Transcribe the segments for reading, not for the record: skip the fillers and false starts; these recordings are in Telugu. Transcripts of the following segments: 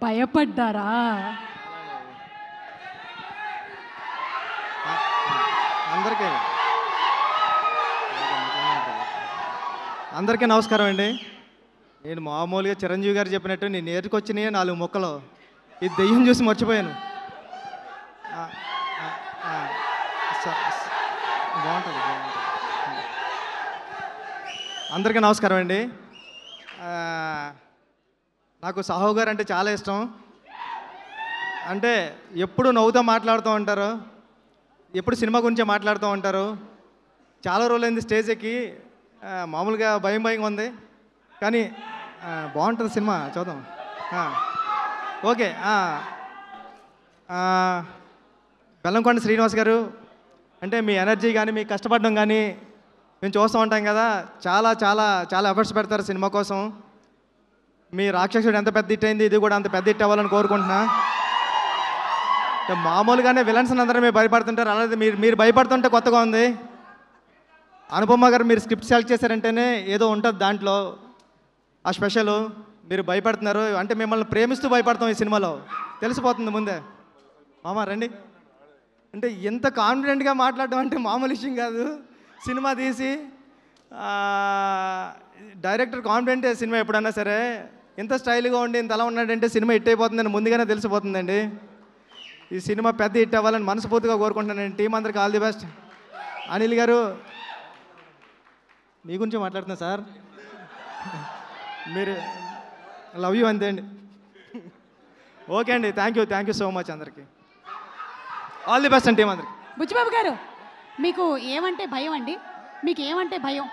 భయపడ్డారా? అందరికీ నమస్కారం అండి. నేను మామూలుగా చిరంజీవి గారు చెప్పినట్టు నేను నేర్చుకొచ్చినాయి 4 మొక్కలు. ఈ దెయ్యం చూసి మర్చిపోయాను. బాగుంటుంది. అందరికీ నమస్కారం అండి. నాకు సాహు గారు అంటే చాలా ఇష్టం. అంటే ఎప్పుడు నవ్వుతూ మాట్లాడుతూ ఉంటారు, ఎప్పుడు సినిమా గురించే మాట్లాడుతూ ఉంటారు. చాలా రోజులైంది స్టేజ్ ఎక్కి, మామూలుగా భయంగా ఉంది, కానీ బాగుంటుంది సినిమా, చూద్దాం. ఓకే. బెల్లంకొండ శ్రీనివాస్ గారు, అంటే మీ ఎనర్జీ కానీ మీ కష్టపడడం కానీ మేము చూస్తూ ఉంటాం కదా, చాలా చాలా చాలా ఎఫర్ట్స్ పెడతారు సినిమా కోసం. మీ రాక్షసుడు ఎంత పెద్ద హిట్ అయింది, ఇది కూడా అంత పెద్ద హిట్ అవ్వాలని కోరుకుంటున్నా. మామూలుగానే విలన్స్ అందరూ మీరు భయపడుతుంటారు, అలాగే మీరు భయపడుతుంటే కొత్తగా ఉంది. అనుపమ గారు మీరు స్క్రిప్ట్ సెలెక్ట్ చేశారంటేనే ఏదో ఉంటుంది దాంట్లో ఆ స్పెషల్. మీరు భయపడుతున్నారు అంటే మిమ్మల్ని ప్రేమిస్తూ భయపడతాం ఈ సినిమాలో, తెలిసిపోతుంది ముందే. మామ రండి. అంటే ఎంత కాన్ఫిడెంట్గా మాట్లాడడం అంటే మామూలు విషయం కాదు. సినిమా తీసి డైరెక్టర్ కాన్ఫిడెంటే సినిమా ఎప్పుడన్నా సరే. ఇంత స్టైల్గా ఉండి ఇంత అలా ఉన్నాడంటే సినిమా హిట్ అయిపోతుందని ముందుగానే తెలిసిపోతుందండి. ఈ సినిమా పెద్ద హిట్ అవ్వాలని మనస్ఫూర్తిగా కోరుకుంటున్నానండి. టీం అందరికి ఆల్ ది బెస్ట్. అనిల్ గారు మీ గురించి మాట్లాడుతున్నా సార్, మీరు లవ్ యూ అంతే అండి. ఓకే అండి, థ్యాంక్ యూ సో మచ్ అందరికి. ఆల్ ది బెస్ట్ అండి టీం అందరికి. బుచ్చిబాబు గారు, మీకు ఏమంటే భయం అండి? మీకు ఏమంటే భయం?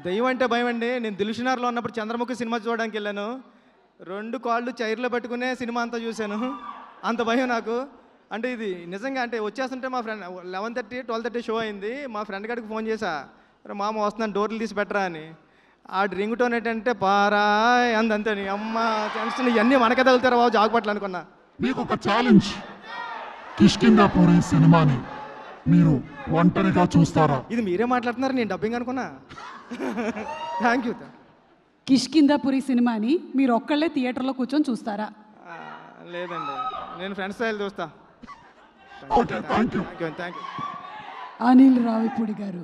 దెయ్యం అంటే భయం అండి. నేను దిల్షునార్లో ఉన్నప్పుడు చంద్రముఖి సినిమా చూడడానికి వెళ్ళాను. 2 కాళ్ళు చైర్లో పెట్టుకునే సినిమా అంతా చూశాను. అంత భయం నాకు. అంటే ఇది నిజంగా అంటే వచ్చేస్తుంటే మా ఫ్రెండ్ 11:30 12:30 షో అయింది. మా ఫ్రెండ్ గారికి ఫోన్ చేశా, మామ వస్తున్నాను డోర్లు తీసి పెట్టరా అని. ఆ రింగ్ టోన్ ఏంటంటే పారా అంతే. అమ్మ టెన్షన్, ఇవన్నీ మనకే తగులుతారా బాబు జాగ్పట్లు అనుకున్నా. మీకు ఒక ఛాలెంజ్, కిష్కింధాపురి సినిమాని మీరు ఒంటరిగా చూస్తారా? ఇది మీరే మాట్లాడుతున్నారు, నేను డబ్బింగ్ అనుకున్నా. Thank you. కిష్కింధాపురి సినిమాని మీరు ఒక్కళ్ళే థియేటర్లో కూర్చొని చూస్తారా? లేదండి, నేను ఫ్రెండ్స్ స్టైల్ చూస్తా. Thank you. అనిల్ రావిపూడి గారు.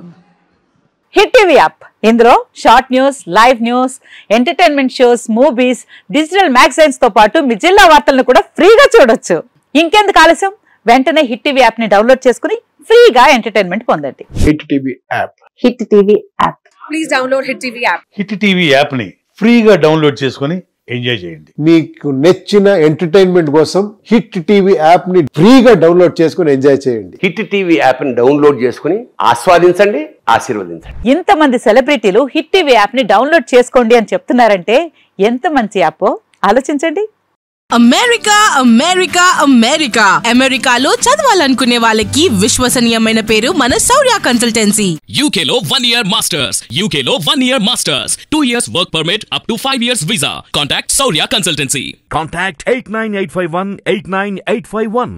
హిట్ టీవీ యాప్, ఇందులో short news, live news, entertainment shows, movies, digital magazines తో పాటు మీ జిల్లా వార్తలను కూడా ఫ్రీగా చూడొచ్చు. ఇంకెందుకు ఆలస్యం, వెంటనే హిట్ టీవీ యాప్ ని డౌన్లోడ్ చేసుకుని ఫ్రీగా ఎంటర్టైన్మెంట్ పొందండి. Hit TV app. Hit TV app. Please download hit TV app. Hit TV app ని ఫ్రీగా డౌన్లోడ్ చేసుకుని ఎంజాయ్ చేయండి. మీకు నచ్చిన ఎంటర్టైన్మెంట్ కోసం హిట్ టీవీ యాప్ ని ఫ్రీగా డౌన్లోడ్ చేసుకుని ఎంజాయ్ చేయండి. హిట్ టీవీ యాప్ ని డౌన్లోడ్ చేసుకుని ఆస్వాదించండి, ఆశీర్వదించండి. ఇంతమంది సెలబ్రిటీలు హిట్ టీవీ యాప్ ని డౌన్లోడ్ చేసుకోండి అని చెప్తున్నారంటే ఎంత మంచి యాప్ ఆలోచించండి. అమెరికా అమెరికా అమెరికా అమెరికాలో చదవాలనుకునే వాళ్ళకి విశ్వసనీయమైన పేరు మన శౌర్య కన్సల్టెన్సీ. UK లో 1 year masters, UK లో 1 year masters, 2 years work permit up to 5 years visa. Contact Shaurya Consultancy. Contact 89851 89851.